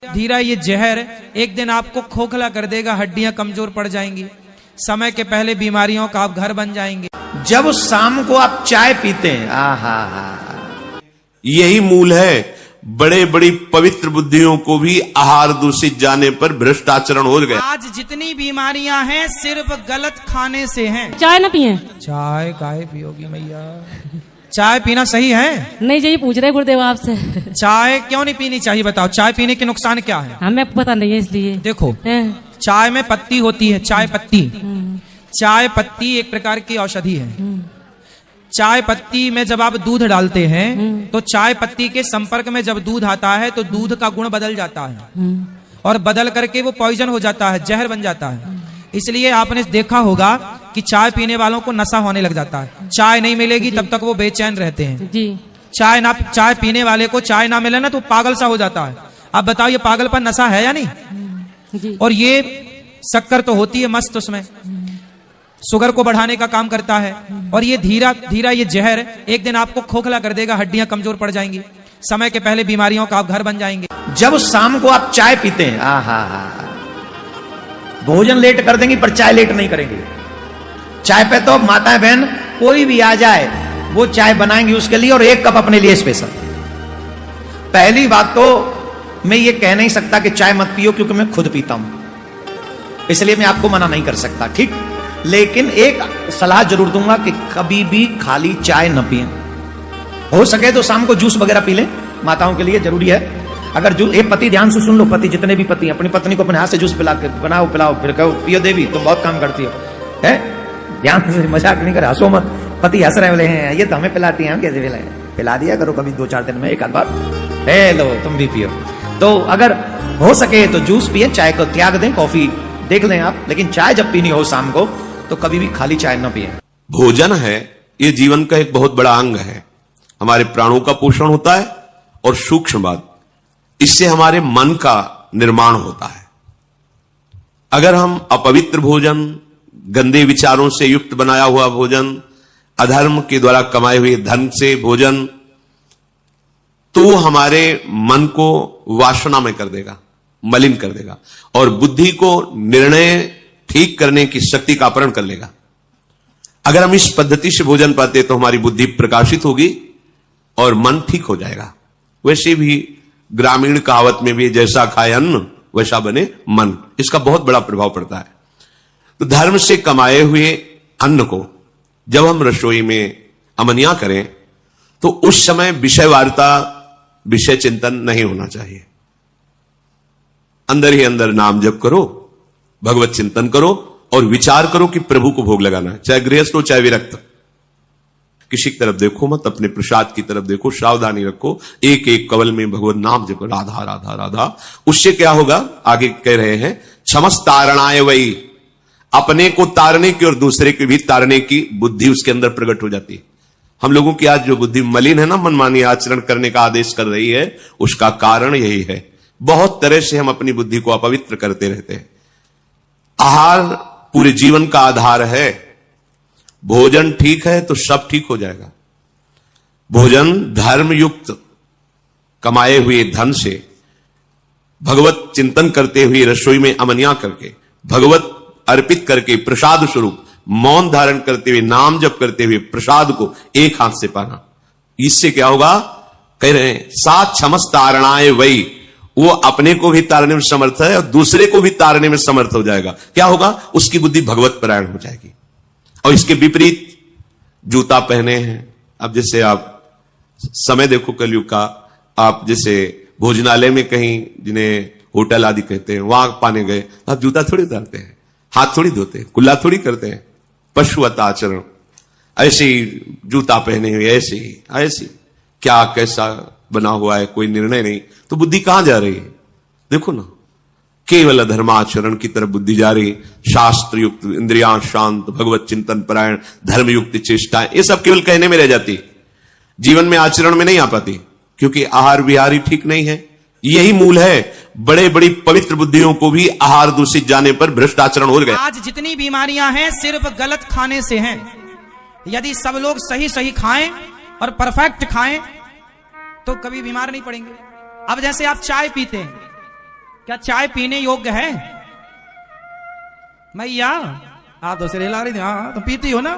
धीरा ये जहर एक दिन आपको खोखला कर देगा, हड्डियां कमजोर पड़ जाएंगी, समय के पहले बीमारियों का आप घर बन जाएंगे। जब शाम को आप चाय पीते हैं, आहा, यही मूल है। बड़े बड़ी पवित्र बुद्धियों को भी आहार दूषित जाने पर भ्रष्ट आचरण हो गया। आज जितनी बीमारियां हैं सिर्फ गलत खाने से हैं। चाय ना पिए? चाय काहे पियोगी मैया? चाय पीना सही है? नहीं, यही पूछ रहे गुरुदेव आपसे। चाय क्यों नहीं पीनी चाहिए बताओ? चाय पीने के नुकसान क्या है? हमें पता नहीं है इसलिए। देखो, चाय में पत्ती होती है, चाय पत्ती। चाय पत्ती एक प्रकार की औषधि है। चाय पत्ती में जब आप दूध डालते हैं तो चाय पत्ती के संपर्क में जब दूध आता है तो दूध का गुण बदल जाता है और बदल करके वो पॉइजन हो जाता है, जहर बन जाता है। इसलिए आपने देखा होगा कि चाय पीने वालों को नशा होने लग जाता है। चाय नहीं मिलेगी तब तक वो बेचैन रहते हैं जी। चाय पीने वाले को चाय ना मिले ना तो पागल सा हो जाता है। अब बताओ ये पागलपन नशा है या नहीं जी? और ये शक्कर तो होती है मस्त, उसमें शुगर को बढ़ाने का काम करता है। और ये धीरा धीरा ये जहर एक दिन आपको खोखला कर देगा, हड्डियां कमजोर पड़ जाएंगी, समय के पहले बीमारियों का आप घर बन जाएंगे। जब शाम को आप चाय पीते हैं, आहा, भोजन लेट कर देंगी पर चाय लेट नहीं करेंगे। चाय पे तो माताएं बहन कोई भी आ जाए वो चाय बनाएंगी उसके लिए और एक कप अपने लिए स्पेशल। पहली बात तो मैं ये कह नहीं सकता कि चाय मत पियो, क्योंकि मैं खुद पीता हूं, इसलिए मैं आपको मना नहीं कर सकता, ठीक। लेकिन एक सलाह जरूर दूंगा कि कभी भी खाली चाय न पिए। हो सके तो शाम को जूस वगैरह पी लें, माताओं के लिए जरूरी है। अगर जूस, एक पति ध्यान से सुन लो, पति जितने भी पति अपनी पत्नी को अपने हाथ से जूस पिला के बनाओ, पिलाओ, फिर कहो पियो देवी तुम बहुत काम करती हो, है? ध्यान से, मजाक नहीं करे, हंसो मत। पति हंस रहे बोले हैं ये तो हमें पिलाती हैं, हम कैसे पिलाएं? पिला दिया करो कभी 2-4 दिन में एक आध बार, लो तुम भी पियो। तो अगर हो सके तो जूस पिए, चाय को त्याग दें, कॉफी देख लें आप, लेकिन चाय जब पीनी हो शाम को तो कभी भी खाली चाय न पिए। भोजन है ये जीवन का एक बहुत बड़ा अंग है। हमारे प्राणों का पोषण होता है और सूक्ष्म बात, इससे हमारे मन का निर्माण होता है। अगर हम अपवित्र भोजन, गंदे विचारों से युक्त बनाया हुआ भोजन, अधर्म के द्वारा कमाए हुए धन से भोजन, तो हमारे मन को वासना में कर देगा, मलिन कर देगा और बुद्धि को निर्णय ठीक करने की शक्ति का अपहरण कर लेगा। अगर हम इस पद्धति से भोजन पाते तो हमारी बुद्धि प्रकाशित होगी और मन ठीक हो जाएगा। वैसे भी ग्रामीण कहावत में भी जैसा खाए अन्न वैसा बने मन, इसका बहुत बड़ा प्रभाव पड़ता है। तो धर्म से कमाए हुए अन्न को जब हम रसोई में अमनिया करें तो उस समय विषय वार्ता, विषय चिंतन नहीं होना चाहिए। अंदर ही अंदर नाम जप करो, भगवत चिंतन करो और विचार करो कि प्रभु को भोग लगाना है, चाहे गृहस्थ हो चाहे विरक्त। किसी की तरफ देखो मत, अपने प्रसाद की तरफ देखो, सावधानी रखो, एक एक कवल में भगवत नाम जप, राधा राधा राधा। उससे क्या होगा, आगे कह रहे हैं, क्षमस तारणाय वही, अपने को तारने की और दूसरे को भी तारने की बुद्धि उसके अंदर प्रकट हो जाती है। हम लोगों की आज जो बुद्धि मलिन है ना, मनमानी आचरण करने का आदेश कर रही है, उसका कारण यही है। बहुत तरह से हम अपनी बुद्धि को अपवित्र करते रहते हैं। आहार पूरे जीवन का आधार है। भोजन ठीक है तो सब ठीक हो जाएगा। भोजन धर्म युक्त कमाए हुए धन से भगवत चिंतन करते हुए रसोई में अमनिया करके, भगवत अर्पित करके, प्रसाद स्वरूप मौन धारण करते हुए, नाम जप करते हुए प्रसाद को एक हाथ से पाना। इससे क्या होगा, कह रहे हैं सात क्षमस तारणाए वही, वो अपने को भी तारने में समर्थ है और दूसरे को भी तारने में समर्थ हो जाएगा। क्या होगा, उसकी बुद्धि भगवत परायण हो जाएगी। और इसके विपरीत जूता पहने हैं, अब जैसे आप समय देखो कलयुग का, आप जैसे भोजनालय में कहीं जिन्हें होटल आदि कहते हैं वहां पाने गए, आप जूता थोड़ी उतारते हैं, हाथ थोड़ी धोते हैं, कुल्ला थोड़ी करते हैं, पशुवत आचरण। ऐसे ही जूता पहने हुए, ऐसे ही क्या कैसा बना हुआ है, कोई निर्णय नहीं, तो बुद्धि कहां जा रही है? देखो ना, केवल धर्माचरण की तरफ बुद्धि जा रही। शास्त्र युक्त इंद्रियां शांत, भगवत चिंतन परायण, धर्म युक्त चेष्टाएं, ये सब केवल कहने में रह जाती, जीवन में आचरण में नहीं आ पाती, क्योंकि आहार विहार ही ठीक नहीं है। यही मूल है। बड़े बड़ी पवित्र बुद्धियों को भी आहार दूषित जाने पर भ्रष्ट आचरण हो गए। आज जितनी बीमारियां हैं सिर्फ गलत खाने से हैं। यदि सब लोग सही सही खाएं और परफेक्ट खाएं तो कभी बीमार नहीं पड़ेंगे। अब जैसे आप चाय पीते हैं, क्या चाय पीने योग्य है? मैया आप तो सिरे ला रही थी। हाँ तो पीती हो ना,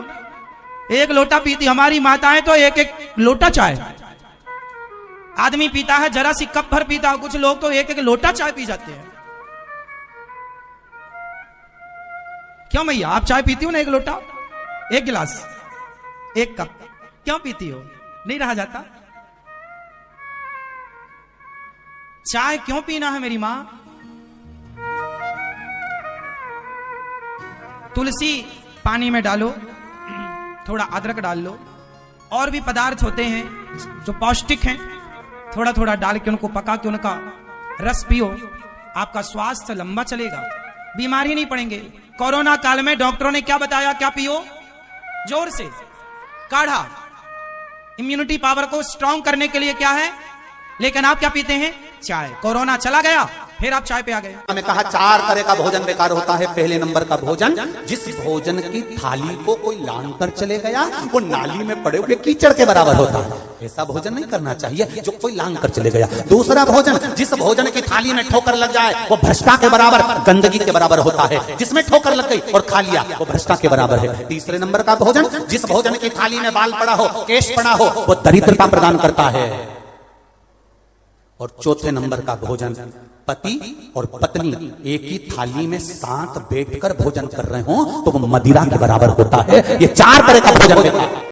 एक लोटा पीती। हमारी माताएं तो एक एक लोटा चाय, आदमी पीता है जरा सी कप भर पीता है, कुछ लोग तो एक एक लोटा चाय पी जाते हैं। क्यों मैया आप चाय पीती हो ना? एक लोटा, एक गिलास, एक कप क्यों पीती हो? नहीं रहा जाता? चाय क्यों पीना है मेरी मां? तुलसी पानी में डालो, थोड़ा अदरक डाल लो, और भी पदार्थ होते हैं जो पौष्टिक हैं, थोड़ा थोड़ा डाल के उनको पका के उनका रस पियो, आपका स्वास्थ्य लंबा चलेगा, बीमारी नहीं पड़ेंगे। कोरोना काल में डॉक्टरों ने क्या बताया? क्या पियो? जोर से काढ़ा, इम्यूनिटी पावर को स्ट्रांग करने के लिए क्या है, लेकिन आप क्या पीते हैं? चाय। कोरोना चला गया, फिर आप चाय पे आ गए। मैंने कहा 4 तरह का भोजन बेकार होता है। पहले नंबर का भोजन, जिस भोजन की थाली को कोई लांग कर चले गया, वो नाली में पड़े हुए कीचड़ के बराबर होता है। ऐसा भोजन नहीं करना चाहिए जो कोई लांग कर चले गया। दूसरा भोजन, जिस भोजन की थाली में ठोकर लग जाए, वो भ्रष्टा के बराबर, गंदगी के बराबर होता है। जिसमें ठोकर लग गई और खा लिया, वो भ्रष्टा के बराबर है। तीसरे नंबर का भोजन, जिस भोजन की थाली में बाल पड़ा हो, केश पड़ा हो, वो दरिद्रता प्रदान करता है। और चौथे नंबर का भोजन, पति और पत्नी एक ही थाली में साथ बैठकर भोजन कर रहे हो, तो वो मदिरा के बराबर होता है। ये 4 तरह का भोजन।